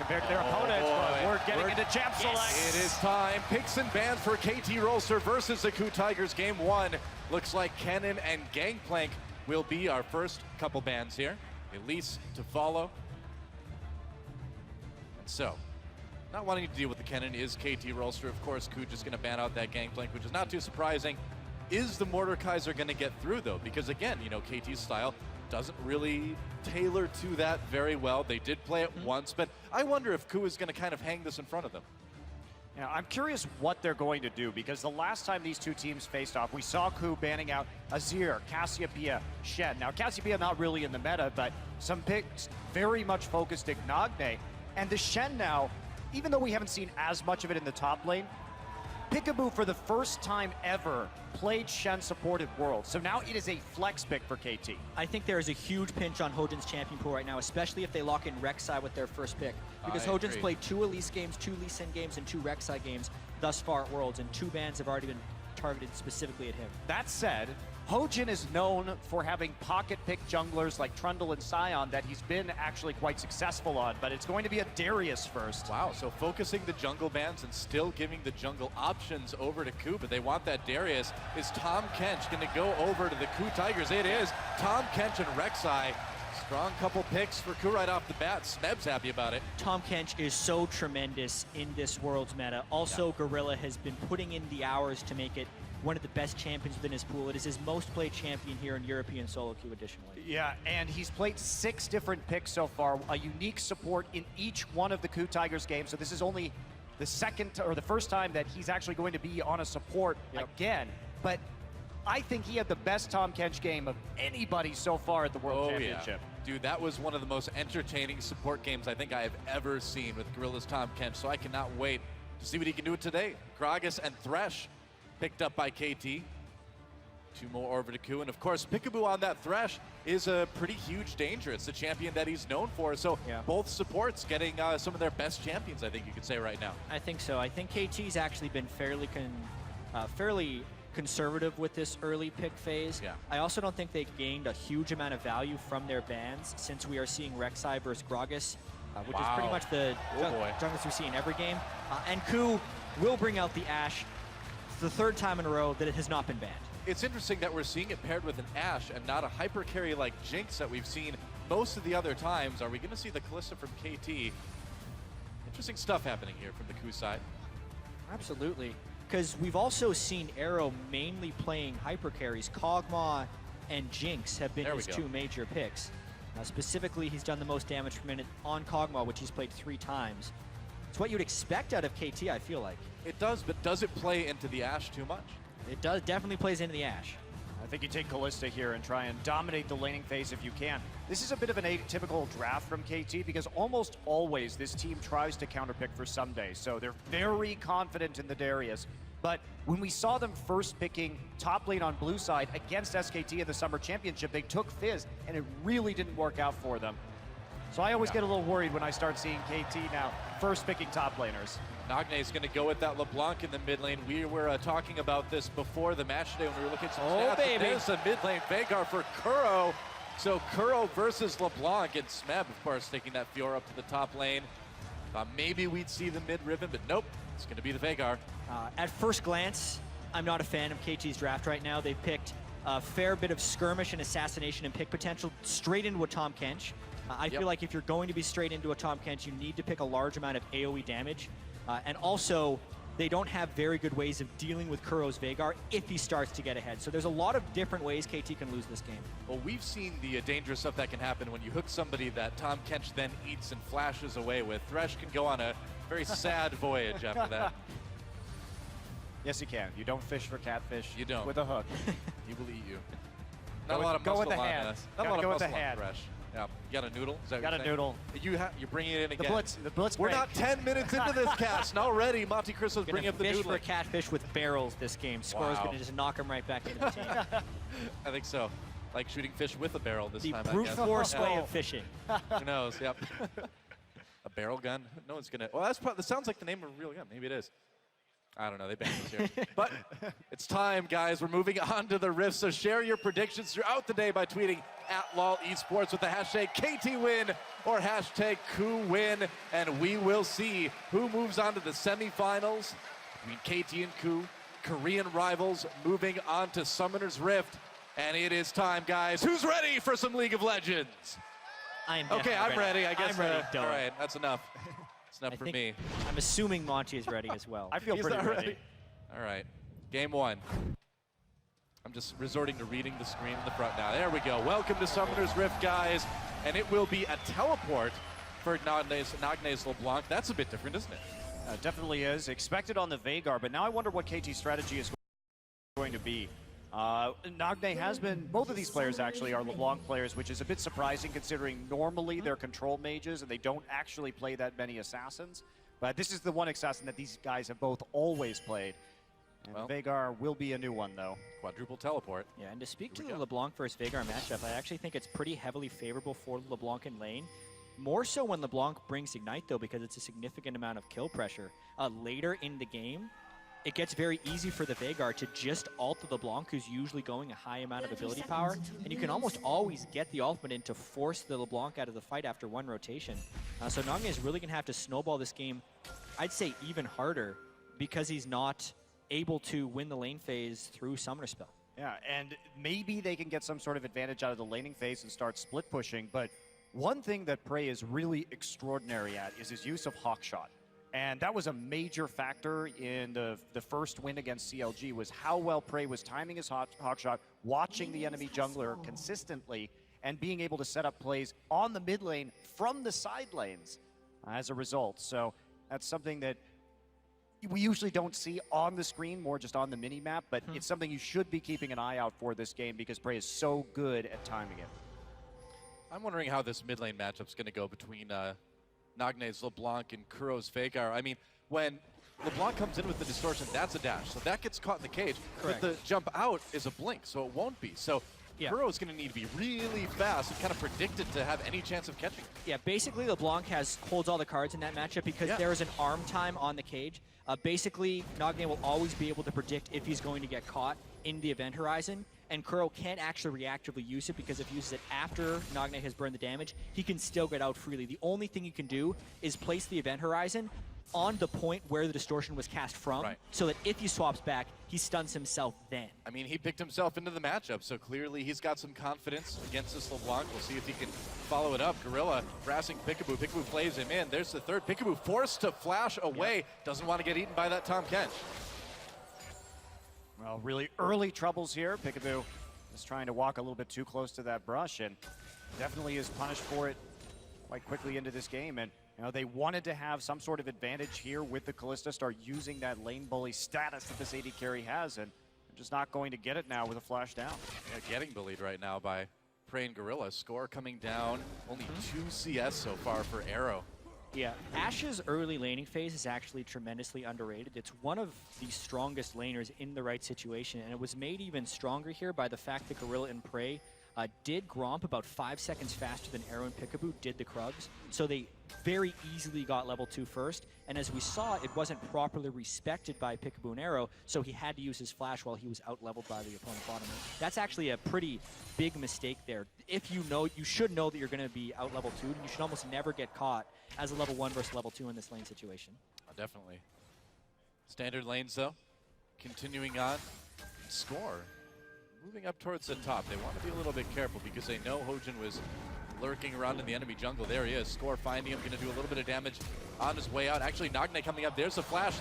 compared to their opponents, but we're getting into champ select. It is time. Picks and bans for KT Rolster versus the KOO Tigers game 1. Looks like Cannon and Gangplank will be our first couple bans here. Elise to follow. And so, not wanting to deal with the Cannon is KT Rolster. Of course, KOO just going to ban out that Gangplank, which is not too surprising. Is the Mordekaiser going to get through, though? Because, again, you know, KT's style doesn't really tailor to that very well. They did play it once, but I wonder if KOO is going to kind of hang this in front of them. Now, I'm curious what they're going to do, because the last time these two teams faced off, we saw KOO banning out AZike, Cassiopeia, Shen. Now, Cassiopeia not really in the meta, but some picks very much focused Ignagne. And the Shen now, even though we haven't seen as much of it in the top lane, Peekaboo, for the first time ever, played Shen supported Worlds. So now it is a flex pick for KT. I think there is a huge pinch on Hojin's champion pool right now, especially if they lock in Rek'Sai with their first pick. Because Hojin's played 2 Elise games, 2 Lee Sin games, and 2 Rek'Sai games thus far at Worlds, and 2 bans have already been targeted specifically at him. That said, Hojin is known for having pocket pick junglers like Trundle and Sion that he's been actually quite successful on, but it's going to be a Darius first. Wow, so focusing the jungle bans and still giving the jungle options over to KOO, but they want that Darius. Is Tom Kench going to go over to the KOO Tigers? It is. Tom Kench and Rek'Sai. Strong couple picks for KOO right off the bat. Smeb's happy about it. Tom Kench is so tremendous in this Worlds meta. Also, Gorilla has been putting in the hours to make it one of the best champions within his pool. It is his most played champion here in European solo queue additionally. Yeah, and he's played 6 different picks so far, a unique support in each one of the KOO Tigers games. So this is only the second or the first time that he's actually going to be on a support again. But I think he had the best Tom Kench game of anybody so far at the World Championship. Yeah. Dude, that was one of the most entertaining support games I think I have ever seen with Gorilla's Tom Kench, so I cannot wait to see what he can do today. Gragas and Thresh picked up by KT. 2 more over to KOO, and of course, Peekaboo on that Thresh is a pretty huge danger. It's the champion that he's known for, so both supports getting some of their best champions, I think you could say right now. I think so. I think KT's actually been fairly conservative with this early pick phase. Yeah. I also don't think they've gained a huge amount of value from their bans, since we are seeing Rek'Sai versus Gragas, which is pretty much the junglers we see in every game. And KOO will bring out the Ashe the 3rd time in a row that it has not been banned. It's interesting that we're seeing it paired with an Ashe and not a hyper carry like Jinx that we've seen most of the other times. Are we going to see the Kalista from KT? Interesting stuff happening here from the KOO side. Absolutely. Because we've also seen Arrow mainly playing hyper carries. Kog'Maw and Jinx have been his 2 major picks. Specifically, he's done the most damage per minute on Kog'Maw, which he's played 3 times. It's what you'd expect out of KT, I feel like. It does, but does it play into the Ashe too much? It does, definitely plays into the Ashe. I think you take Kalista here and try and dominate the laning phase if you can. This is a bit of an atypical draft from KT, because almost always this team tries to counterpick for some days. So they're very confident in the Darius. But when we saw them first picking top lane on blue side against SKT in the Summer Championship, they took Fizz, and it really didn't work out for them. So I always get a little worried when I start seeing KT now first picking top laners. Nagne is going to go with that LeBlanc in the mid lane. We were talking about this before the match today when we were looking at some stats. Baby. There's a mid lane Veigar for KOO. So KOO versus LeBlanc, and Smeb, of course, taking that Fiora up to the top lane. Thought maybe we'd see the mid ribbon, but nope. It's going to be the Veigar. At first glance, I'm not a fan of KT's draft right now. They've picked a fair bit of skirmish and assassination and pick potential straight into a Tom Kench. I feel like if you're going to be straight into a Tom Kench, you need to pick a large amount of AoE damage. And also, they don't have very good ways of dealing with KOO's Veigar if he starts to get ahead. So there's a lot of different ways KT can lose this game. Well, we've seen the dangerous stuff that can happen when you hook somebody that Tom Kench then eats and flashes away with. Thresh can go on a very sad voyage after that. Yes, you can. You don't fish for catfish. You don't. With a hook. He will eat you. Not a lot of go muscle with the on hand. this. Not a lot of muscle on Thresh. Yeah. You got a noodle? Is that got what a you're noodle. You're bringing it in again. The blitz We're break. not 10 minutes into this cast, and already Monte Cristo's bringing up the fish noodle. for catfish with barrels this game. Score's going to just knock him right back into the team. I think so. Like shooting fish with a barrel this time, The brute I guess. force way of fishing. Who knows? Yep. A barrel gun? No one's going to... Well, that sounds like the name of a real gun. Maybe it is. I don't know, they banned us here. But it's time, guys. We're moving on to the Rift, so share your predictions throughout the day by tweeting at LOL Esports with the hashtag KTWin or hashtag KOOWin, and we will see who moves on to the semifinals between KT and KOO, Korean rivals moving on to Summoner's Rift. And it is time, guys. Who's ready for some League of Legends? I am Okay, I'm ready. I guess. I'm ready. All right, that's enough. It's enough for me. I'm assuming Monty is ready as well. I feel pretty ready. All right, game one. I'm just resorting to reading the screen in the front now. There we go. Welcome to Summoner's Rift, guys. And it will be a teleport for Nagnes LeBlanc. That's a bit different, isn't it? Definitely is. Expected on the Veigar, but now I wonder what KT's strategy is going to be. Nagne has been, both of these players actually are LeBlanc players, which is a bit surprising considering normally they're control mages and they don't actually play that many assassins. But this is the one assassin that these guys have both always played. And well, Veigar will be a new one though. Quadruple teleport. Yeah, and to speak to the LeBlanc versus Veigar matchup, I actually think it's pretty heavily favorable for LeBlanc in lane. More so when LeBlanc brings Ignite though, because it's a significant amount of kill pressure. Later in the game, it gets very easy for the Veigar to just ult the LeBlanc, who's usually going a high amount of ability power, and you can almost always get the ultimate in to force the LeBlanc out of the fight after one rotation. So Nagne is really going to have to snowball this game, I'd say even harder, because he's not able to win the lane phase through Summoner Spell. Yeah, and maybe they can get some sort of advantage out of the laning phase and start split pushing, but one thing that Prey is really extraordinary at is his use of Hawkshot. And that was a major factor in the first win against CLG, was how well Prey was timing his Hawkshot, watching the enemy jungler consistently, and being able to set up plays on the mid lane from the side lanes as a result. So that's something that we usually don't see on the screen, more just on the mini-map, but it's something you should be keeping an eye out for this game because Prey is so good at timing it. I'm wondering how this mid lane matchup's going to go between Nagne's LeBlanc and Kuro's Veigar. I mean, when LeBlanc comes in with the distortion, that's a dash, so that gets caught in the cage. Correct. But the jump out is a blink, so it won't be. So yeah. Kuro's going to need to be really fast and kind of predicted to have any chance of catching. Yeah, basically LeBlanc holds all the cards in that matchup because there is an arm time on the cage. Basically, Nagne will always be able to predict if he's going to get caught in the event horizon, and Kuro can't actually reactively use it because if he uses it after Nagne has burned the damage, he can still get out freely. The only thing you can do is place the event horizon on the point where the distortion was cast from, so that if he swaps back, he stuns himself then. I mean, he picked himself into the matchup, so clearly he's got some confidence against this LeBlanc. We'll see if he can follow it up. Gorilla harassing Peekaboo. Peekaboo plays him in. There's the third. Peekaboo forced to flash away. Doesn't want to get eaten by that Tahm Kench. Well, really early troubles here. Peekaboo is trying to walk a little bit too close to that brush and definitely is punished for it quite quickly into this game. And you know, they wanted to have some sort of advantage here with the Kalista, start using that lane bully status that this AD carry has, and they're just not going to get it now with a flash down. Yeah, getting bullied right now by Prey and Gorilla. Score coming down, only 2 CS so far for Arrow. Yeah, Ashe's early laning phase is actually tremendously underrated. It's one of the strongest laners in the right situation, and it was made even stronger here by the fact that Gorilla and Prey did Gromp about 5 seconds faster than Arrow and Peekaboo did the Krugs, so they very easily got level 2 first, and as we saw, it wasn't properly respected by Peekaboo and Arrow, so he had to use his flash while he was out-leveled by the opponent bottom lane. That's actually a pretty big mistake there. If you know, you should know that you're going to be out-level 2, and you should almost never get caught as a level 1 versus level 2 in this lane situation. Oh, definitely. Standard lanes, though, continuing on. Score moving up towards the top. They want to be a little bit careful because they know Hojin was lurking around in the enemy jungle. There he is. Score finding him, going to do a little bit of damage on his way out. Actually, Nagne coming up. There's the flash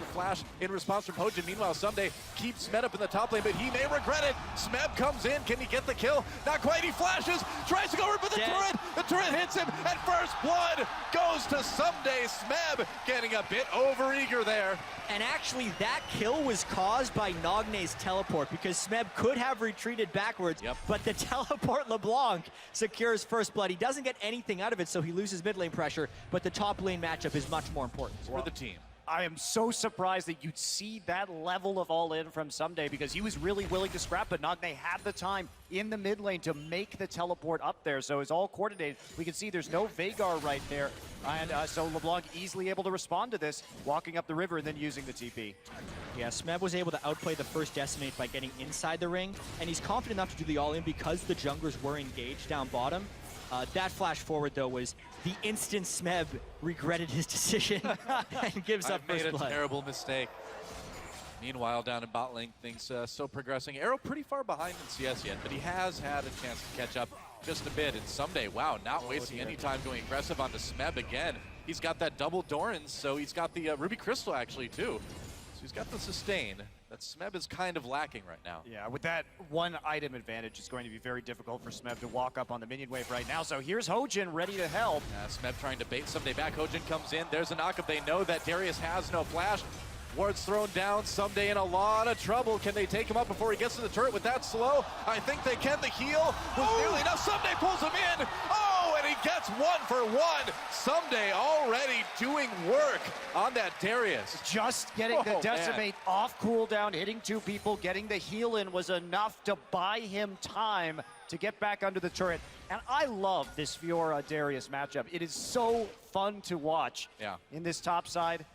in response from Hojin. Meanwhile, Someday keeps Smed up in the top lane, but he may regret it. Smed comes in. Can he get the kill? Not quite. He flashes, tries to go over for the turret. The turret hits him, and first blood goes to Someday. Smeb getting a bit overeager there. And actually, that kill was caused by Nagne's teleport because Smeb could have retreated backwards, but the teleport LeBlanc secures first blood. He doesn't get anything out of it, so he loses mid lane pressure, but the top lane matchup is much more important. For the team. I am so surprised that you'd see that level of all-in from Someday, because he was really willing to scrap, but Nagne had the time in the mid lane to make the teleport up there. So it's all coordinated. We can see there's no Veigar right there. And so LeBlanc easily able to respond to this, walking up the river and then using the TP. Yeah, Smeb was able to outplay the first Decimate by getting inside the ring, and he's confident enough to do the all-in because the junglers were engaged down bottom. That flash forward, though, was the instant Smeb regretted his decision and gives up first blood. Made a terrible mistake. Meanwhile, down in bot lane, things still progressing. Arrow pretty far behind in CS yet, but he has had a chance to catch up just a bit. And Someday, wow, not wasting any time going aggressive onto Smeb again. He's got that double Doran's, so he's got the Ruby Crystal actually too. So he's got the sustain that Smeb is kind of lacking right now. Yeah, with that one item advantage, it's going to be very difficult for Smeb to walk up on the minion wave right now. So here's Hojin ready to help. Smeb trying to bait Someday back. Hojin comes in. There's a knockup. They know that Darius has no flash. Ward's thrown down. Someday in a lot of trouble. Can they take him up before he gets to the turret with that slow? I think they can. The heal was nearly enough. Someday pulls him in. Oh, and he gets 1-for-1. Someday already doing work on that Darius. Just getting the Decimate off cooldown, hitting 2 people, getting the heal in was enough to buy him time to get back under the turret. And I love this Fiora-Darius matchup. It is so fun to watch in this top side.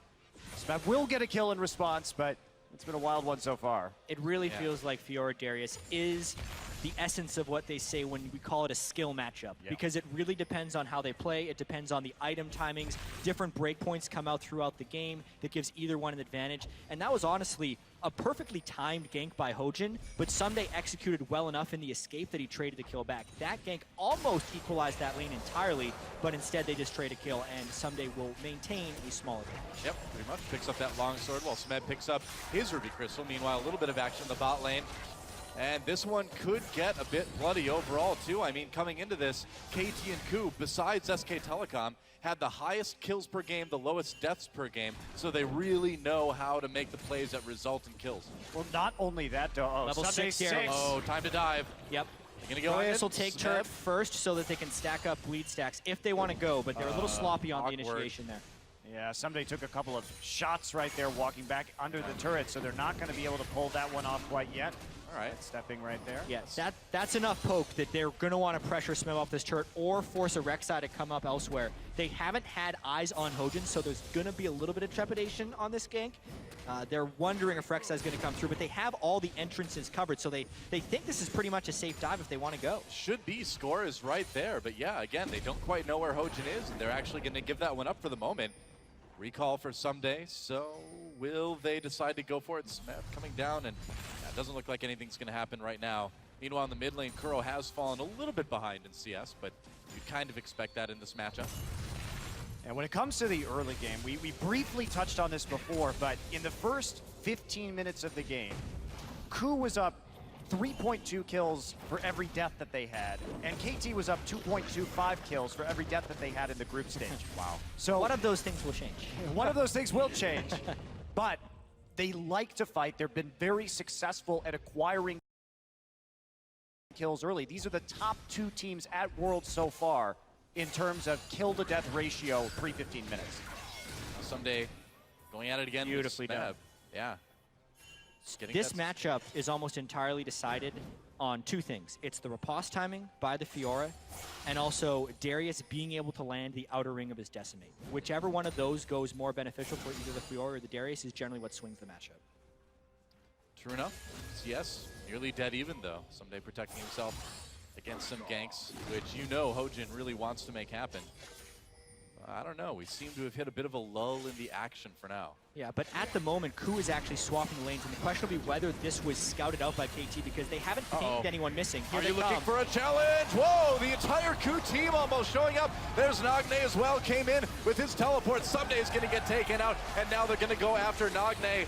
Smeb will get a kill in response, but it's been a wild one so far. It really feels like Fiora Darius is the essence of what they say when we call it a skill matchup, because it really depends on how they play. It depends on the item timings. Different breakpoints come out throughout the game that gives either one an advantage. And that was honestly a perfectly timed gank by Hojin, but Someday executed well enough in the escape that he traded the kill back. That gank almost equalized that lane entirely, but instead they just trade a kill, and Someday will maintain a small advantage. Yep, pretty much picks up that longsword while Smeb picks up his Ruby Crystal. Meanwhile, a little bit of action in the bot lane. And this one could get a bit bloody overall, too. I mean, coming into this, KT and KOO, besides SK Telecom, had the highest kills per game, the lowest deaths per game, so they really know how to make the plays that result in kills. Well, not only that, though. Oh, Level 6 here. Oh, time to dive. Yep. They're gonna go in. This will take turret first so that they can stack up bleed stacks if they want to go, but they're a little sloppy on the initiation there. Yeah, Someday took a couple of shots right there walking back under the turret, so they're not going to be able to pull that one off quite yet. All right, stepping right there. Yes, that's enough poke that they're going to want to pressure Smeb off this turret or force a Rek'Sai to come up elsewhere. They haven't had eyes on Hojin, so there's going to be a little bit of trepidation on this gank. They're wondering if Rek'Sai is going to come through, but they have all the entrances covered, so they think this is pretty much a safe dive if they want to go. Should be. Score is right there, but yeah, again, they don't quite know where Hojin is, and they're actually going to give that one up for the moment. Recall for Someday, so will they decide to go for it? Smeb coming down, and it doesn't look like anything's going to happen right now. Meanwhile, in the mid lane, Kuro has fallen a little bit behind in CS, but you kind of expect that in this matchup. And when it comes to the early game, we briefly touched on this before, but in the first 15 minutes of the game, KOO was up 3.2 kills for every death that they had, and KT was up 2.25 kills for every death that they had in the group stage. Wow. So one of those things will change. One of those things will change, but they like to fight. They've been very successful at acquiring kills early. These are the top 2 teams at Worlds so far in terms of kill-to-death ratio pre-15 minutes. Someday going at it again. Beautifully done. Yeah. This matchup is almost entirely decided on 2 things. It's the riposte timing by the Fiora, and also Darius being able to land the outer ring of his Decimate. Whichever one of those goes more beneficial for either the Fiora or the Darius is generally what swings the matchup. True enough. CS nearly dead even, though. Someday protecting himself against some ganks, which you know Hojin really wants to make happen. I don't know. We seem to have hit a bit of a lull in the action for now. Yeah, but at the moment, KOO is actually swapping the lanes, and the question will be whether this was scouted out by KT because they haven't pinged anyone missing. Are you looking for a challenge? Whoa, the entire KOO team almost showing up. There's Nagne as well, came in with his teleport. Someday is going to get taken out, and now they're going to go after Nagne.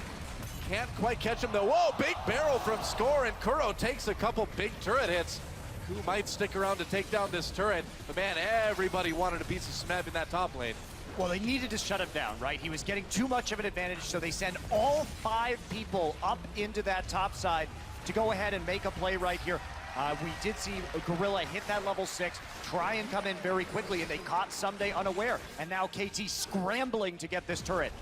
Can't quite catch him though. Whoa, big barrel from Score, and Kuro takes a couple big turret hits. KOO might stick around to take down this turret, but man, everybody wanted a piece of Smeb in that top lane. Well, they needed to shut him down, right? He was getting too much of an advantage, so they send all 5 people up into that top side to go ahead and make a play right here. We did see Gorilla hit that level 6, try and come in very quickly, and they caught Someday unaware. And now KT scrambling to get this turret.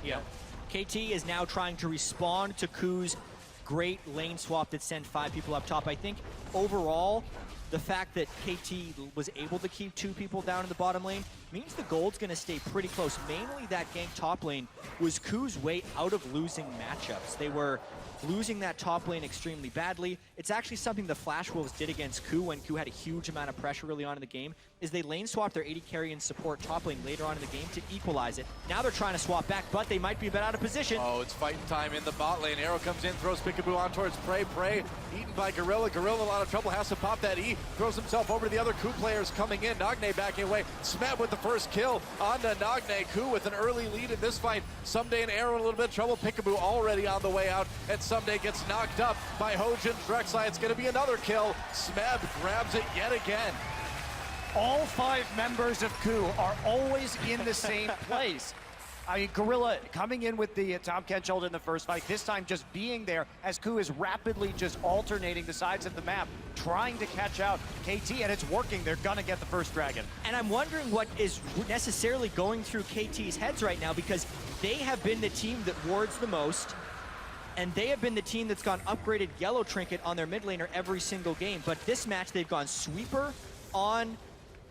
Yeah. KT is now trying to respond to KOO's great lane swap that sent 5 people up top. I think overall, the fact that KT was able to keep 2 people down in the bottom lane means the gold's going to stay pretty close. Mainly that gank top lane was KOO's way out of losing matchups. They were losing that top lane extremely badly. It's actually something the Flash Wolves did against KOO when KOO had a huge amount of pressure early on in the game, is they lane swapped their AD carry and support top lane later on in the game to equalize it. Now they're trying to swap back, but they might be a bit out of position. Oh, it's fighting time in the bot lane. Arrow comes in, throws Peekaboo on towards Prey. Prey eaten by Gorilla. Gorilla in a lot of trouble, has to pop that E. Throws himself over to the other KOO players coming in. Nagne backing away. Smeb with the first kill onto Nagne. KOO with an early lead in this fight. Someday and Arrow in a little bit of trouble. Peekaboo already on the way out, and Someday gets knocked up by Hojin. Drexler, it's going to be another kill. Smeb grabs it yet again. All 5 members of KOO are always in the same place. I mean, Gorilla coming in with the Tom Kench ult in the first fight, this time just being there as KOO is rapidly just alternating the sides of the map, trying to catch out KT, and it's working. They're gonna get the first dragon. And I'm wondering what is necessarily going through KT's heads right now, because they have been the team that wards the most, and they have been the team that's gone upgraded yellow trinket on their mid laner every single game. But this match, they've gone sweeper on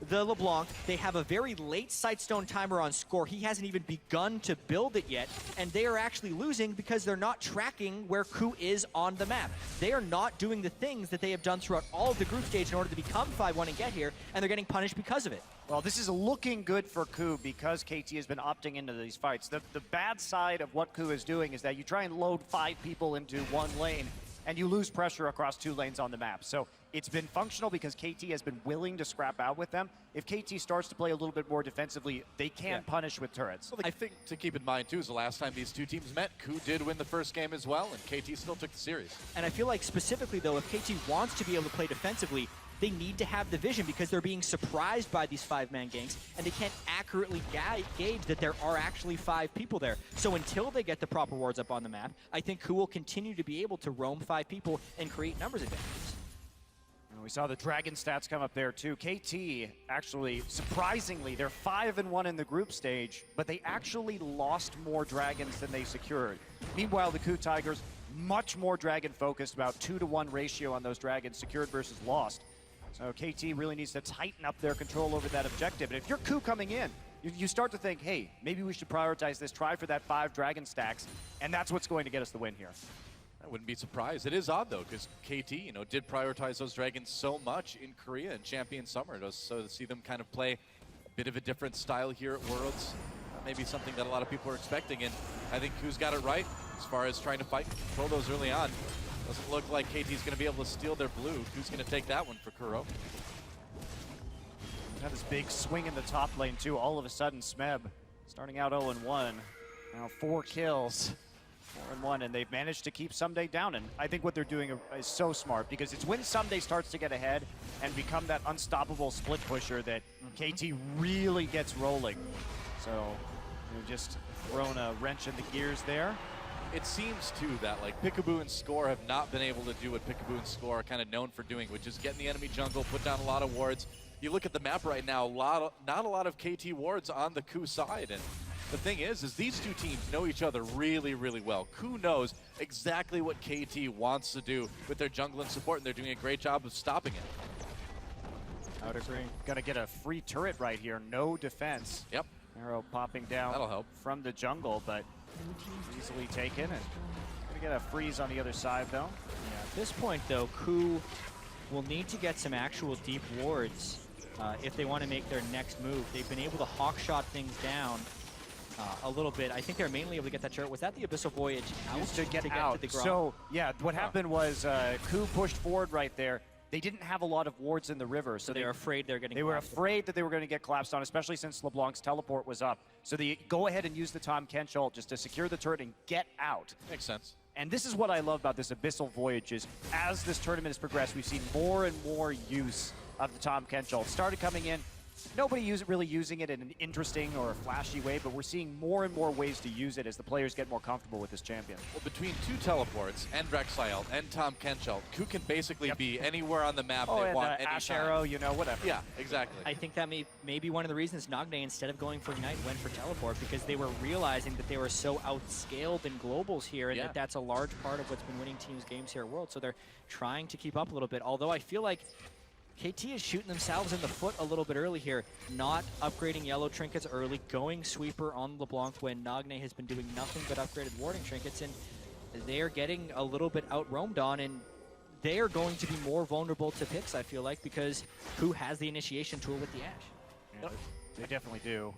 the LeBlanc. They have a very late Sightstone timer on score. He hasn't even begun to build it yet, and they are actually losing because they're not tracking where KOO is on the map. They are not doing the things that they have done throughout all of the group stage in order to become 5-1 and get here, and they're getting punished because of it. Well, this is looking good for KOO because KT has been opting into these fights. The bad side of what KOO is doing is that you try and load 5 people into one lane, and you lose pressure across 2 lanes on the map. So it's been functional because KT has been willing to scrap out with them. If KT starts to play a little bit more defensively, they can punish with turrets. Well, I think to keep in mind, too, is the last time these 2 teams met, KOO did win the first game as well, and KT still took the series. And I feel like specifically, though, if KT wants to be able to play defensively, they need to have the vision because they're being surprised by these 5-man ganks, and they can't accurately gauge that there are actually 5 people there. So until they get the proper wards up on the map, I think KOO will continue to be able to roam 5 people and create numbers advantages. And we saw the dragon stats come up there too. KT actually, surprisingly, they're 5-1 in the group stage, but they actually lost more dragons than they secured. Meanwhile, the KOO Tigers, much more dragon focused, about 2-to-1 ratio on those dragons secured versus lost. So KT really needs to tighten up their control over that objective. And if you're KOO coming in, you start to think, hey, maybe we should prioritize this, try for that 5 dragon stacks, and that's what's going to get us the win here. I wouldn't be surprised. It is odd, though, because KT, did prioritize those dragons so much in Korea and Champion Summer. So to see them kind of play a bit of a different style here at Worlds, maybe something that a lot of people are expecting. And I think KOO's got it right as far as trying to fight and control those early on. Doesn't look like KT's going to be able to steal their blue. KOO's going to take that one for Kuro. Have this big swing in the top lane, too. All of a sudden, Smeb starting out 0-1. Now 4 kills. 4-1, and they've managed to keep Someday down. And I think what they're doing is so smart, because it's when Someday starts to get ahead and become that unstoppable split pusher that KT really gets rolling. So they've just thrown a wrench in the gears there. It seems, too, that Peekaboo and Score have not been able to do what Peekaboo and Score are kind of known for doing, which is get in the enemy jungle, put down a lot of wards. You look at the map right now, not a lot of KT wards on the KOO side. And the thing is these 2 teams know each other really, really well. KOO knows exactly what KT wants to do with their jungle and support, and they're doing a great job of stopping it. I would agree. Gonna get a free turret right here, no defense. Yep. Arrow popping down. That'll help. From the jungle, but easily taken, and gonna get a freeze on the other side, though. Yeah, at this point, though, KOO will need to get some actual deep wards if they want to make their next move. They've been able to hawk shot things down a little bit. I think they're mainly able to get that turret. Was that the Abyssal Voyage out to get out? To the ground? So, yeah, what happened was KOO pushed forward right there. They didn't have a lot of wards in the river, so they were afraid they're getting. They were afraid that they were going to get collapsed on, especially since LeBlanc's teleport was up. So they go ahead and use the Tom Kench ult just to secure the turret and get out. Makes sense. And this is what I love about this Abyssal Voyage is, as this tournament has progressed, we've seen more and more use of the Tom Kench ult. Started coming in nobody really using it in an interesting or a flashy way, but we're seeing more and more ways to use it as the players get more comfortable with this champion. Well, between 2 teleports and Rek'Sai and Tom Kenchel, KOO can basically be anywhere on the map they and want Ash anytime. Arrow, you know, whatever. Yeah, exactly. I think that may be one of the reasons Nagne, instead of going for Ignite, went for Teleport, because they were realizing that they were so outscaled in globals here, and that's a large part of what's been winning teams games here at World. So they're trying to keep up a little bit, although I feel like KT is shooting themselves in the foot a little bit early here, not upgrading yellow trinkets early, going sweeper on LeBlanc when Nagne has been doing nothing but upgraded warding trinkets, and they're getting a little bit out-roamed on, and they are going to be more vulnerable to picks, I feel like, because KOO has the initiation tool with the Ashe. Yeah, they definitely do.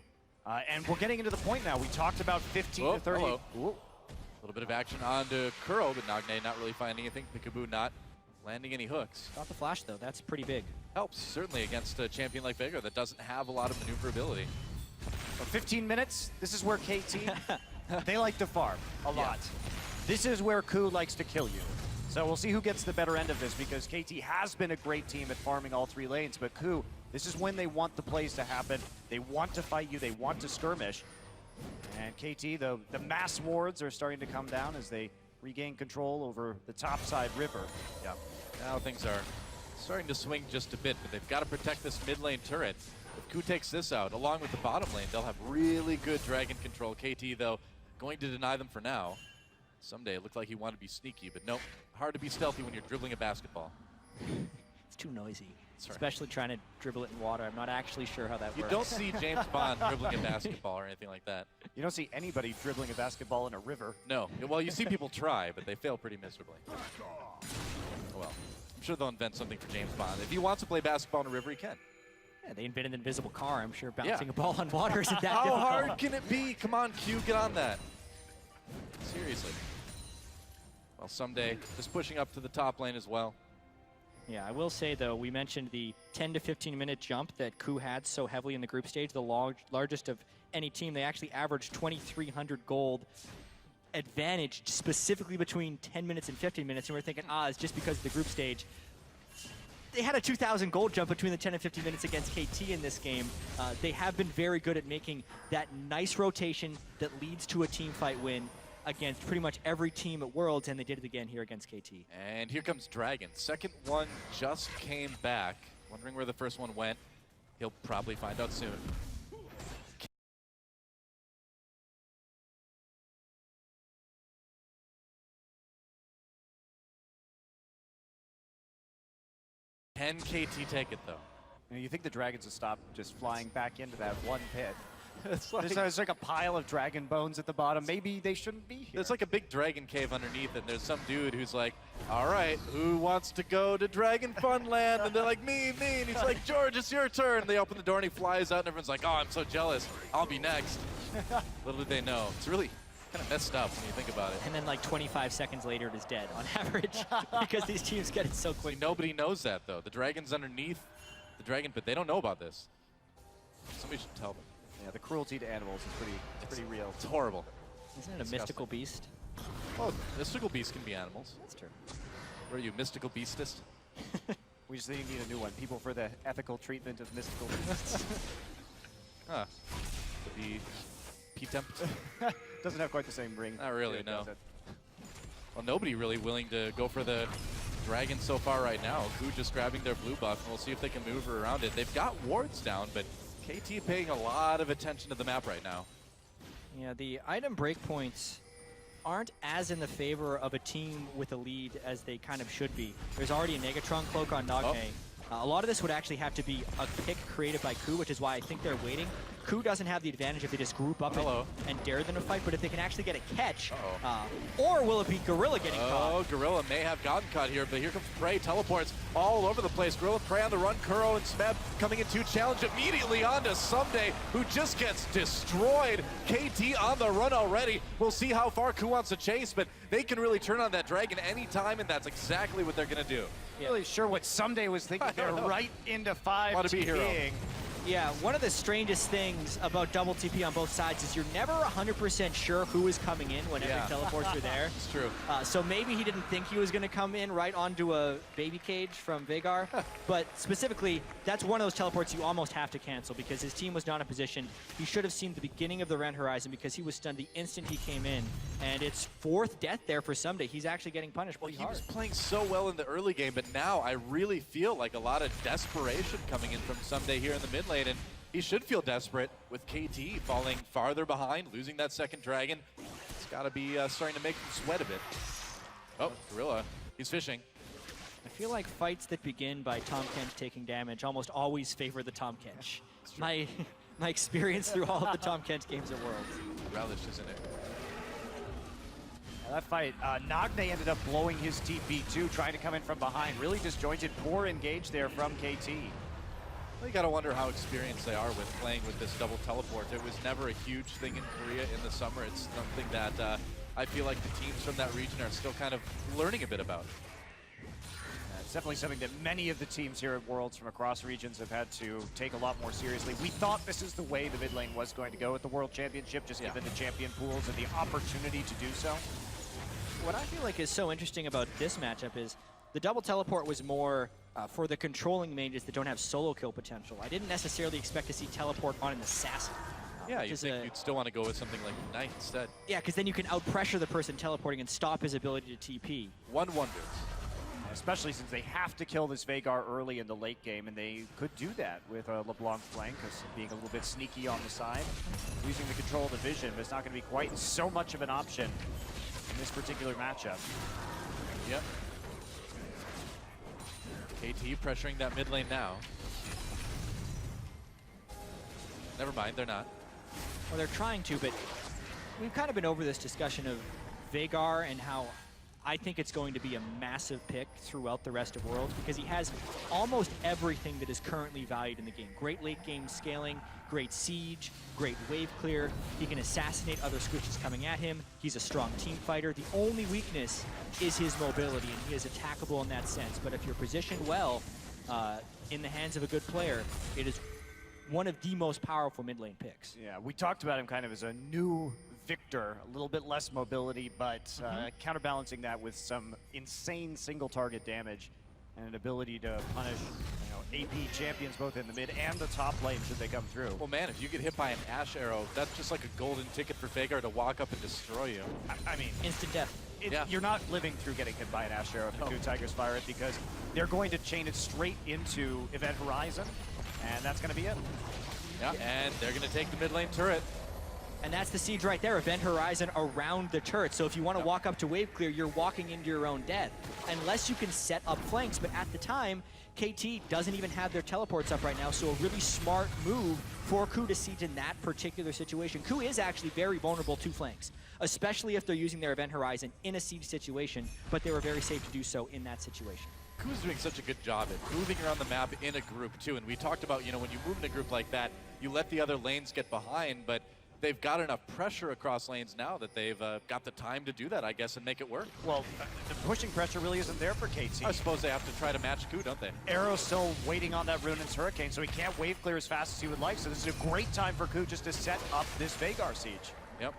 And we're getting into the point now. We talked about 15 to 30. A little bit of action onto Kuro, but Nagne not really finding anything. Peekaboo not landing any hooks. Got the flash, though. That's pretty big. Helps, certainly, against a champion like Veigar that doesn't have a lot of maneuverability. For 15 minutes, this is where KT, they like to farm a lot. This is where KOO likes to kill you. So we'll see who gets the better end of this, because KT has been a great team at farming all 3 lanes, but KOO, this is when they want the plays to happen. They want to fight you, they want to skirmish. And KT, the mass wards are starting to come down as they regain control over the topside river. Yeah. Now things are starting to swing just a bit, but they've got to protect this mid lane turret. If KOO takes this out, along with the bottom lane, they'll have really good dragon control. KT, though, going to deny them for now. Someday it looked like he wanted to be sneaky, but nope. Hard to be stealthy when you're dribbling a basketball. It's too noisy. Sorry. Especially trying to dribble it in water. I'm not actually sure how that works. You don't see James Bond dribbling a basketball or anything like that. You don't see anybody dribbling a basketball in a river. No. Well, you see people try, but they fail pretty miserably. Oh, well, I'm sure they'll invent something for James Bond. If he wants to play basketball in a river, he can. Yeah, they invented an invisible car. I'm sure bouncing a ball on water isn't that How difficult. hard can it be? Come on, Q, get on that. Seriously. Well, someday, just pushing up to the top lane as well. Yeah, I will say, though, we mentioned the 10 to 15-minute jump that KOO had so heavily in the group stage, the largest of any team. They actually averaged 2,300 gold advantage specifically between 10 minutes and 15 minutes, and we're thinking, it's just because of the group stage. They had a 2,000 gold jump between the 10 and 15 minutes against KT in this game. They have been very good at making that nice rotation that leads to a team fight win against pretty much every team at Worlds, and they did it again here against KT. And here comes Dragon. Second one just came back. Wondering where the first one went. He'll probably find out soon. Can KT take it, though? You think the dragons will stop just flying back into that one pit? There's There's like a pile of dragon bones at the bottom. Maybe they shouldn't be here. There's like a big dragon cave underneath, and there's some dude who's like, all right, who wants to go to Dragon Funland? And they're like, me. And he's like, George, it's your turn. And they open the door, and he flies out, and everyone's like, oh, I'm so jealous. I'll be next. Little did they know. It's really kind of messed up when you think about it. And then like 25 seconds later, it is dead on average because these teams get it so quick. Nobody knows that, though. The dragon's underneath the dragon pit. They don't know about this. Somebody should tell them. Yeah, the cruelty to animals is pretty real. It's horrible. Isn't it a mystical beast? Oh, mystical beasts can be animals. That's true. What are you, mystical beastist? We just need a new one. People for the ethical treatment of mystical beasts. Huh. The P-tempt? Doesn't have quite the same ring. Not really, here, no. does it? Well, nobody really willing to go for the dragon so far right now. KOO just grabbing their blue buff, and we'll see if they can move around it. They've got wards down, but KT paying a lot of attention to the map right now. Yeah, the item breakpoints aren't as in the favor of a team with a lead as they kind of should be. There's already a Negatron cloak on Nagne. A lot of this would actually have to be a pick created by KOO, which is why I think they're waiting. KOO doesn't have the advantage if they just group up and dare them to fight, but if they can actually get a catch, or will it be Gorilla getting caught? Oh, Gorilla may have gotten caught here, but here comes Prey, teleports all over the place. Gorilla, Prey on the run, Kuro and Smeb coming into challenge immediately onto Someday, who just gets destroyed. KT on the run already. We'll see how far KOO wants to chase, but they can really turn on that dragon anytime, and that's exactly what they're going to do. Yeah. Really sure what Someday was thinking. They're right into 5 Want to be hero. Yeah, one of the strangest things about double TP on both sides is you're never 100% sure who is coming in whenever teleports are there. It's true. So maybe he didn't think he was going to come in right onto a baby cage from Veigar, but specifically, that's one of those teleports you almost have to cancel because his team was not in position. He should have seen the beginning of the Ren Horizon because he was stunned the instant he came in, and it's 4th death there for Someday. He's actually getting punished pretty hard. He was playing so well in the early game, but now I really feel like a lot of desperation coming in from Someday here in the mid lane. And he should feel desperate with KT falling farther behind, losing that second dragon. It's got to be starting to make him sweat a bit. Oh, Gorilla, he's fishing. I feel like fights that begin by Tahm Kench taking damage almost always favor the Tahm Kench. My experience through all of the Tahm Kench games at Worlds. Relish, isn't it? That fight, Nagne ended up blowing his TP too, trying to come in from behind. Really disjointed, poor engage there from KT. Well, you got to wonder how experienced they are with playing with this double teleport. It was never a huge thing in Korea in the summer. It's something that I feel like the teams from that region are still kind of learning a bit about. It's definitely something that many of the teams here at Worlds from across regions have had to take a lot more seriously. We thought this is the way the mid lane was going to go at the World Championship, just given the champion pools and the opportunity to do so. What I feel like is so interesting about this matchup is the double teleport was more for the controlling mages that don't have solo kill potential. I didn't necessarily expect to see teleport on an assassin. Yeah, you think you'd still want to go with something like Knight instead. Yeah, because then you can out-pressure the person teleporting and stop his ability to TP. One wonders. Especially since they have to kill this Veigar early in the late game, and they could do that with a LeBlanc flank, because being a little bit sneaky on the side, losing the control of the vision, but it's not going to be quite so much of an option in this particular matchup. Yep. KT pressuring that mid lane now. Never mind, they're not. Well, they're trying to, but we've kind of been over this discussion of Veigar and how I think it's going to be a massive pick throughout the rest of Worlds because he has almost everything that is currently valued in the game. Great late game scaling, great siege, great wave clear. He can assassinate other squishes coming at him. He's a strong team fighter. The only weakness is his mobility, and he is attackable in that sense. But if you're positioned well in the hands of a good player, it is one of the most powerful mid lane picks. Yeah, we talked about him kind of as a new Victor, a little bit less mobility, but counterbalancing that with some insane single target damage and an ability to punish AP champions both in the mid and the top lane should they come through. Well, man, if you get hit by an Ash arrow, that's just like a golden ticket for Veigar to walk up and destroy you. I mean, instant death. You're not living through getting hit by an Ash arrow if the KOO Tigers fire it, because they're going to chain it straight into Event Horizon, and that's going to be it. Yeah, and they're going to take the mid lane turret. And that's the siege right there, Event Horizon around the turret. So if you want to walk up to wave clear, you're walking into your own death. Unless you can set up flanks, but at the time, KT doesn't even have their teleports up right now, so a really smart move for KOO to siege in that particular situation. KOO is actually very vulnerable to flanks, especially if they're using their Event Horizon in a siege situation, but they were very safe to do so in that situation. KOO's doing such a good job at moving around the map in a group too, and we talked about, when you move in a group like that, you let the other lanes get behind, but they've got enough pressure across lanes now that they've got the time to do that, I guess, and make it work. Well, the pushing pressure really isn't there for KT. I suppose they have to try to match KOO, don't they? Arrow's still waiting on that Ruinous Hurricane, so he can't wave clear as fast as he would like, so this is a great time for KOO just to set up this Veigar siege. Yep.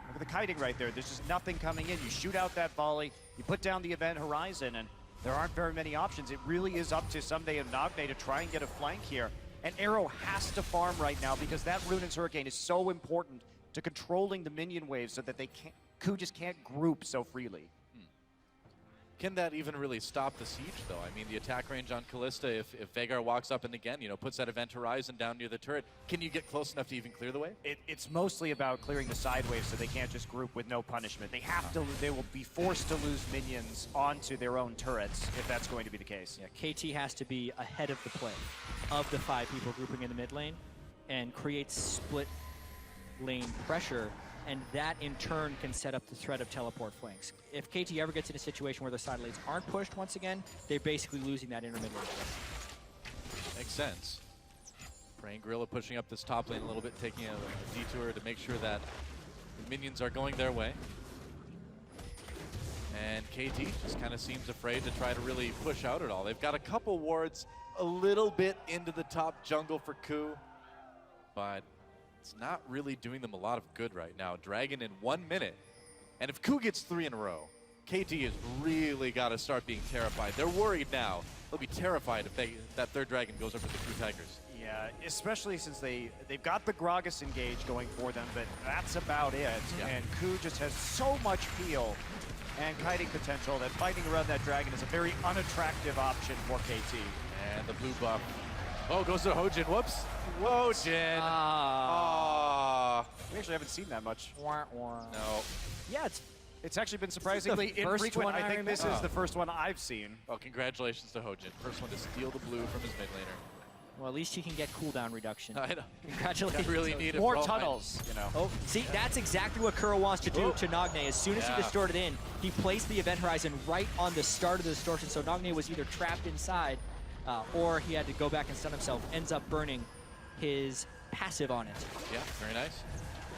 Look at the kiting right there. There's just nothing coming in. You shoot out that volley, you put down the Event Horizon, and there aren't very many options. It really is up to Someday and Nagne to try and get a flank here. And Arrow has to farm right now because that Ruinous Hurricane is so important to controlling the minion waves so that KOO just can't group so freely. Can that even really stop the siege, though? I mean, the attack range on Kalista, if Veigar walks up and again, puts that Event Horizon down near the turret, can you get close enough to even clear the way? It's mostly about clearing the side waves so they can't just group with no punishment. They have to. They will be forced to lose minions onto their own turrets if that's going to be the case. Yeah, KT has to be ahead of the play of the 5 people grouping in the mid lane and create split lane pressure, and that in turn can set up the threat of teleport flanks. If KT ever gets in a situation where their side lanes aren't pushed once again, they're basically losing that intermid lane. Makes sense. Praying Gorilla pushing up this top lane a little bit, taking a detour to make sure that the minions are going their way. And KT just kind of seems afraid to try to really push out at all. They've got a couple wards a little bit into the top jungle for KOO. but it's not really doing them a lot of good right now. Dragon in 1 minute. And if KOO gets 3 in a row, KT has really got to start being terrified. They're worried now. They'll be terrified if that third Dragon goes over the KOO Tigers. Yeah, especially since they've got the Gragas engage going for them, but that's about it. Yeah. And KOO just has so much feel and kiting potential that fighting around that Dragon is a very unattractive option for KT. And the blue buff. Oh, goes to Hojin. Whoops. Hojin. We actually haven't seen that much. No. Yeah, It's actually been surprisingly the first infrequent. one I I think this remember. is the first one I've seen. Well, congratulations to Hojin. First one to steal the blue from his mid laner. well, at least he can get cooldown reduction. I know. Congratulations. Really need it. More for all tunnels, you know. Oh, see, that's exactly what Kuro wants to do Oh. to Nagne. As soon as he Yeah. distorted in, he placed the event horizon right on the start of the distortion, so Nagne was either trapped inside or he had to go back and stun himself. Ends up burning his passive on it. Yeah, very nice.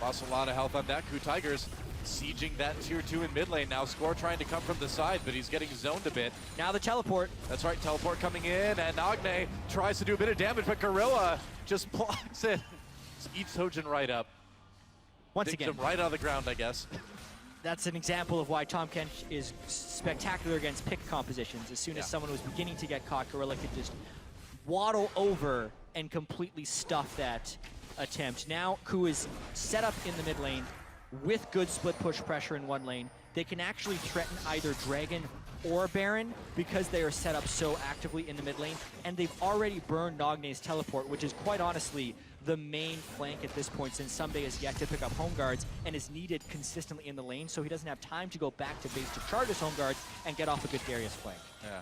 Lost a lot of health on that. KOO Tigers sieging that tier 2 in mid lane now. Score trying to come from the side, but he's getting zoned a bit. Now the teleport. That's right, teleport coming in, and Nagne tries to do a bit of damage, but Gorilla just blocks it. Just eats Hojin right up. Once Digs again, him right out of the ground, I guess. that's an example of why Tahm Kench is spectacular against pick compositions. As soon as Yeah. someone was beginning to get caught, Gorilla could just waddle over and completely stuff that attempt. Now KOO is set up in the mid lane with good split push pressure in one lane. They can actually threaten either Dragon or Baron because they are set up so actively in the mid lane, and they've already burned Nagne's teleport, which is quite honestly the main flank at this point, since Someday is yet to pick up home guards and is needed consistently in the lane, so he doesn't have time to go back to base to charge his home guards and get off a good Darius flank. Yeah.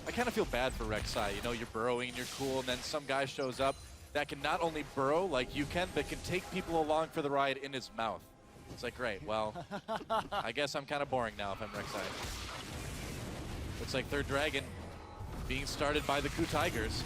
I kind of feel bad for Rek'Sai. You know, you're burrowing, you're cool, and then some guy shows up that can not only burrow like you can, but can take people along for the ride in his mouth. It's like, great, well, I guess I'm kind of boring now if I'm Rek'Sai. Looks like third Dragon being started by the KOO Tigers.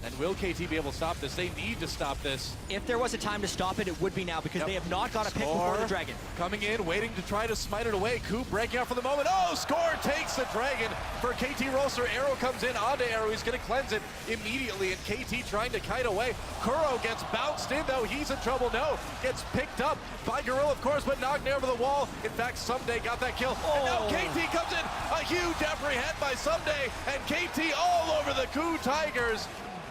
And will KT be able to stop this? They need to stop this. If there was a time to stop it, it would be now, because Yep. they have not got a pick before the Dragon. Coming in, waiting to try to smite it away. KOO breaking out for the moment. Oh, Score takes the Dragon for KT Rolster. Arrow comes in onto Arrow. He's going to cleanse it immediately, and KT trying to kite away. Kuro gets bounced in, though. He's in trouble. No, gets picked up by Gorilla, of course, but knocked over the wall. In fact, Someday got that kill. And now KT comes in. A huge apprehend by Someday, and KT all over the KOO Tigers.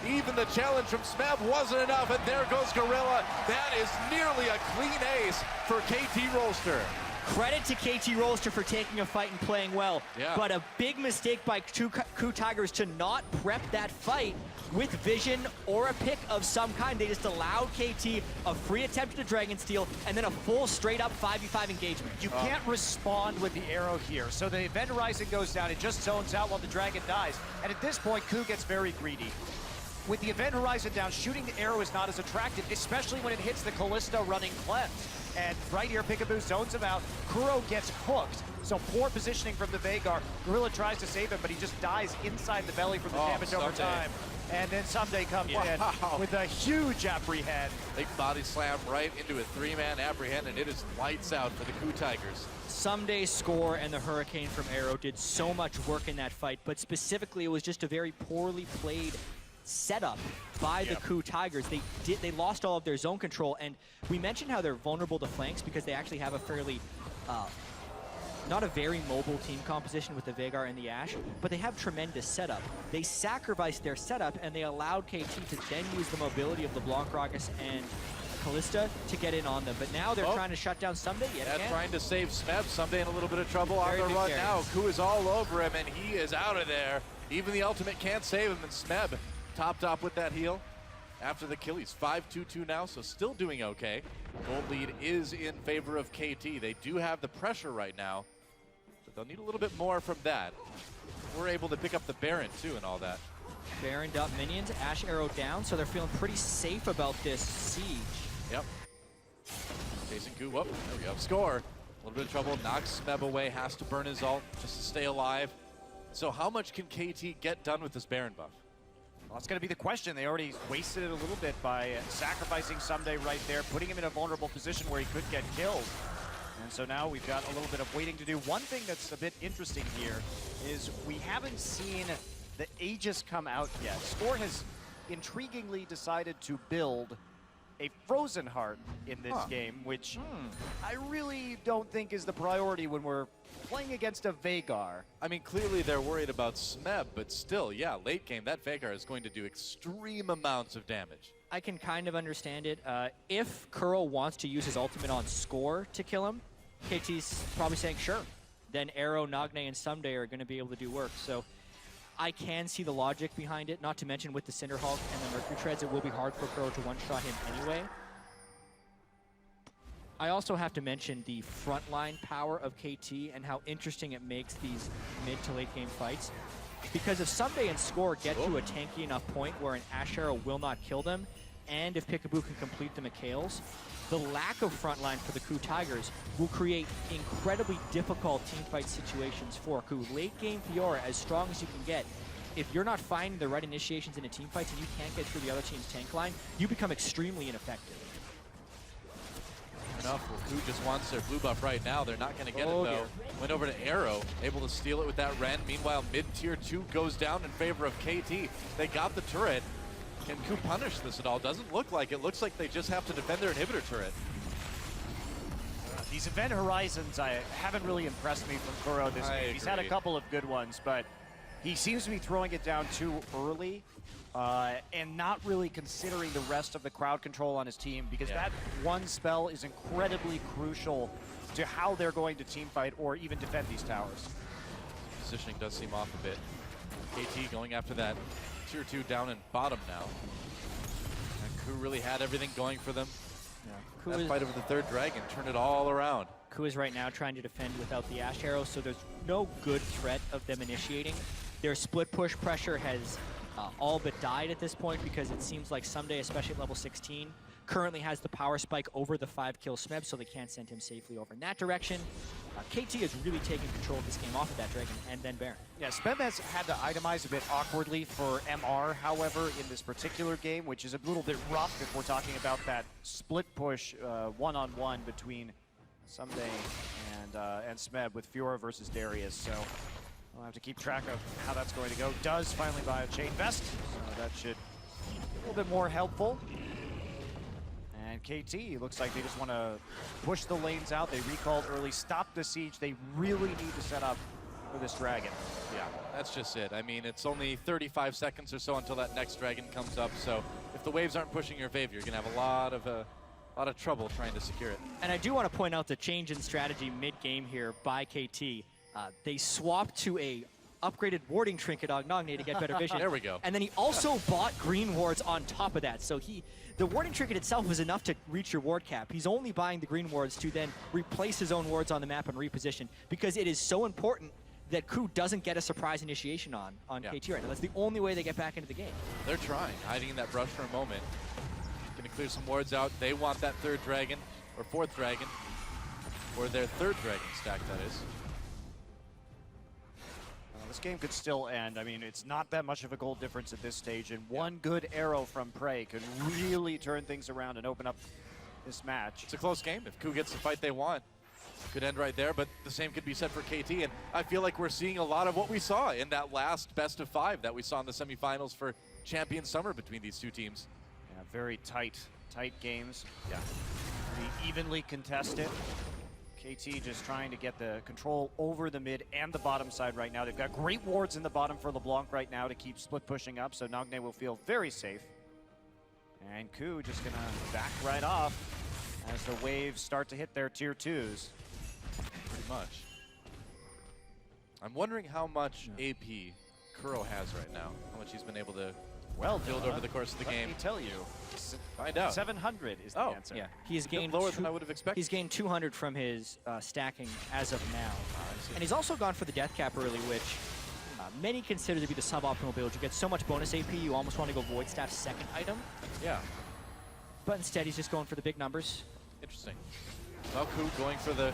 Even the challenge from Smeb wasn't enough, and there goes Gorilla. That is nearly a clean ace for KT Rolster. Credit to KT Rolster for taking a fight and playing well, Yeah. but a big mistake by KOO Tigers to not prep that fight with vision or a pick of some kind. They just allowed KT a free attempt at a Dragon Steal and then a full straight-up 5v5 engagement. You can't respond with the arrow here. So the event horizon goes down, it just zones out while the Dragon dies. And at this point, KOO gets very greedy. With the event horizon down, shooting the arrow is not as attractive, especially when it hits the Kalista running cleanse. And right here, Peekaboo zones him out. Kuro gets hooked. So poor positioning from the Veigar. Gorilla tries to save him, but he just dies inside the belly from the damage over time. And then Someday comes in with a huge apprehend. Big body slam right into a 3-man apprehend, and it is lights out for the KOO Tigers. Someday Score and the Hurricane from Arrow did so much work in that fight, but specifically it was just a very poorly played setup by the KOO Tigers. They lost all of their zone control, and we mentioned how they're vulnerable to flanks because they actually have a fairly not a very mobile team composition with the Veigar and the Ashe, but they have tremendous setup. They sacrificed their setup and they allowed KT to then use the mobility of LeBlanc, Gragas, and Kalista to get in on them. But now they're trying to shut down Someday yet again. Trying to save Smeb. Someday in a little bit of trouble on Very the big run carries. now. KOO is all over him, and he is out of there. Even the ultimate can't save him, and Smeb topped off with that heal. After the kill, he's 5-2-2 now, so still doing okay. Gold lead is in favor of KT. They do have the pressure right now, but they'll need a little bit more from that. We're able to pick up the Baron, too, and all that. Baroned up minions, Ashe Arrow down, so they're feeling pretty safe about this siege. Yep. Chasing KOO. Whoop, there we go. Score. A little bit of trouble. Knocks Smeb away. Has to burn his ult just to stay alive. So how much can KT get done with this Baron buff? Well, that's going to be the question. They already wasted it a little bit by sacrificing Someday right there, putting him in a vulnerable position where he could get killed. And so now we've got a little bit of waiting to do. One thing that's a bit interesting here is we haven't seen the Aegis come out yet. Score has intriguingly decided to build a frozen heart in this game, which I really don't think is the priority when we're playing against a Veigar. I mean, clearly they're worried about Smeb, but still, yeah, late game, that Veigar is going to do extreme amounts of damage. I can kind of understand it. If KOO wants to use his ultimate on Score to kill him, KT's probably saying sure. Then Arrow, Nagne, and Someday are going to be able to do work. So I can see the logic behind it, not to mention with the Cinderhulk and the Mercury Treads, it will be hard for KOO to one-shot him anyway. I also have to mention the frontline power of KT and how interesting it makes these mid to late game fights. Because if Someday and Score get to a tanky enough point where an Ash Arrow will not kill them, and if Peekaboo can complete the Mikhails, the lack of frontline for the KOO Tigers will create incredibly difficult teamfight situations for KOO. Late game Fiora, as strong as you can get, if you're not finding the right initiations into teamfights and you can't get through the other team's tank line, you become extremely ineffective. Enough. Well, KOO just wants their blue buff right now. They're not going to get it, though. Dear. Went over to Arrow, able to steal it with that Ren. Meanwhile, mid-tier 2 goes down in favor of KT. They got the turret. Can KOO punish this at all? Doesn't look like it. Looks like they just have to defend their inhibitor turret. These event horizons haven't really impressed me from KOO this game. He's had a couple of good ones, but he seems to be throwing it down too early and not really considering the rest of the crowd control on his team, because that one spell is incredibly crucial to how they're going to team fight or even defend these towers. Positioning does seem off a bit. KT going after that tier 2 down and bottom now. And KOO really had everything going for them. KOO That fight over the third dragon turned it all around. KOO is right now trying to defend without the Ash Arrow, so there's no good threat of them initiating. Their split push pressure has all but died at this point, because it seems like Someday, especially at level 16, currently has the power spike over the 5-kill Smeb, so they can't send him safely over in that direction. KT is really taking control of this game off of that Dragon and then Baron. Yeah, Smeb has had to itemize a bit awkwardly for MR, however, in this particular game, which is a little bit rough if we're talking about that split push one-on-one between Someday and Smeb with Fiora versus Darius. So we'll have to keep track of how that's going to go. Does finally buy a Chain Vest, so that should be a little bit more helpful. And KT, looks like they just want to push the lanes out. They recalled early, stop the siege. They really need to set up for this dragon. Yeah, that's just it. I mean, it's only 35 seconds or so until that next dragon comes up. So if the waves aren't pushing your favor, you're going to have a lot of trouble trying to secure it. And I do want to point out the change in strategy mid-game here by KT. They swapped to a upgraded warding trinket on Nagne to get better vision. There we go. And then he also bought green wards on top of that. So the warding trinket itself was enough to reach your ward cap. He's only buying the green wards to then replace his own wards on the map and reposition, because it is so important that KOO doesn't get a surprise initiation on KT right now. That's the only way they get back into the game. They're trying, hiding in that brush for a moment. Going to clear some wards out. They want that third dragon, or fourth dragon, or their third dragon stack, that is. This game could still end. I mean, it's not that much of a goal difference at this stage, and one good arrow from Prey could really turn things around and open up this match. It's a close game. If KOO gets the fight they want, it could end right there, but the same could be said for KT, and I feel like we're seeing a lot of what we saw in that last best of 5 that we saw in the semifinals for Champion Summer between these two teams. Yeah, very tight games. Yeah, pretty evenly contested. KT just trying to get the control over the mid and the bottom side right now. They've got great wards in the bottom for LeBlanc right now to keep split pushing up, so Nagne will feel very safe. And KOO just gonna back right off as the waves start to hit their tier 2s. Pretty much. I'm wondering how much AP KOO has right now, how much he's been able to build over the course of the game. Let me tell you. Find out. 700 is the answer. Yeah, he's gained lower than I would have expected. He's gained 200 from his stacking as of now. And he's also gone for the death cap early, which many consider to be the suboptimal build. You get so much bonus AP, you almost want to go Void Staff's second item. Yeah. But instead, he's just going for the big numbers. Interesting. Well, KOO going for the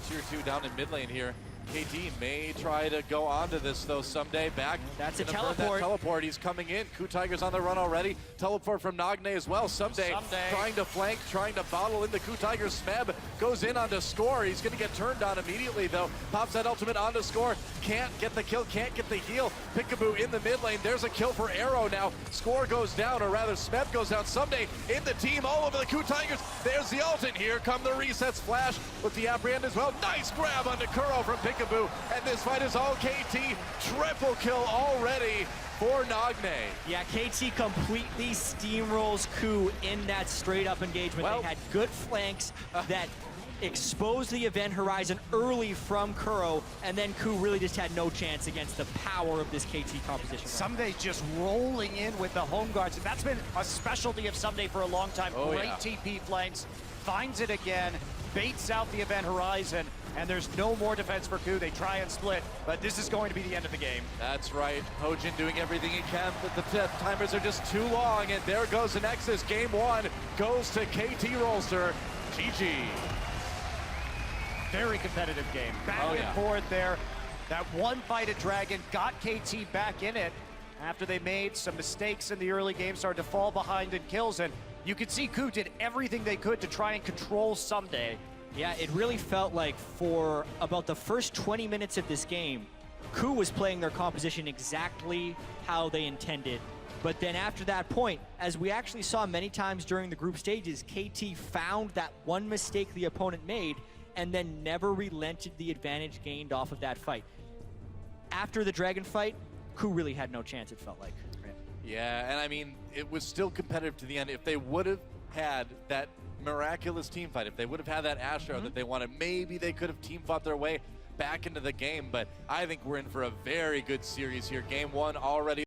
tier 2 down in mid lane here. KT may try to go onto this though someday. Back. That's a gonna burn teleport. That teleport. He's coming in. KOO Tiger's on the run already. Teleport from Nagne as well. Someday. Trying to flank, trying to bottle into KOO Tiger. Smeb goes in onto Score. He's going to get turned on immediately though. Pops that ultimate onto Score. Can't get the kill. Can't get the heal. Peekaboo in the mid lane. There's a kill for Arrow now. Score goes down, or rather Smeb goes down. Someday in the team all over the KOO Tigers. There's the ult, and here come the resets. Flash with the apprehend as well. Nice grab onto Kuro from Peekaboo, and this fight is all KT. Triple kill already for Nagne. Yeah, KT completely steamrolls KOO in that straight-up engagement. Well, they had good flanks that exposed the event horizon early from Kuro, and then KOO really just had no chance against the power of this KT composition. Someday just rolling in with the home guards. That's been a specialty of Someday for a long time. Great TP flanks, finds it again, baits out the event horizon, and there's no more defense for KOO. They try and split, but this is going to be the end of the game. That's right. Hojin doing everything he can, but the timers are just too long, and there goes the Nexus. Game 1 goes to KT Rolster. GG. Very competitive game. Back and forth there. That one fight at Dragon got KT back in it after they made some mistakes in the early game, started to fall behind in kills, and you could see KOO did everything they could to try and control Someday. Yeah, it really felt like for about the first 20 minutes of this game, KOO was playing their composition exactly how they intended. But then after that point, as we actually saw many times during the group stages, KT found that one mistake the opponent made and then never relented the advantage gained off of that fight. After the Dragon fight, KOO really had no chance, it felt like. Yeah, and I mean, it was still competitive to the end. If they would have had that miraculous team fight, if they would have had that Astro that they wanted, maybe they could have team fought their way back into the game. But I think we're in for a very good series here. Game 1 already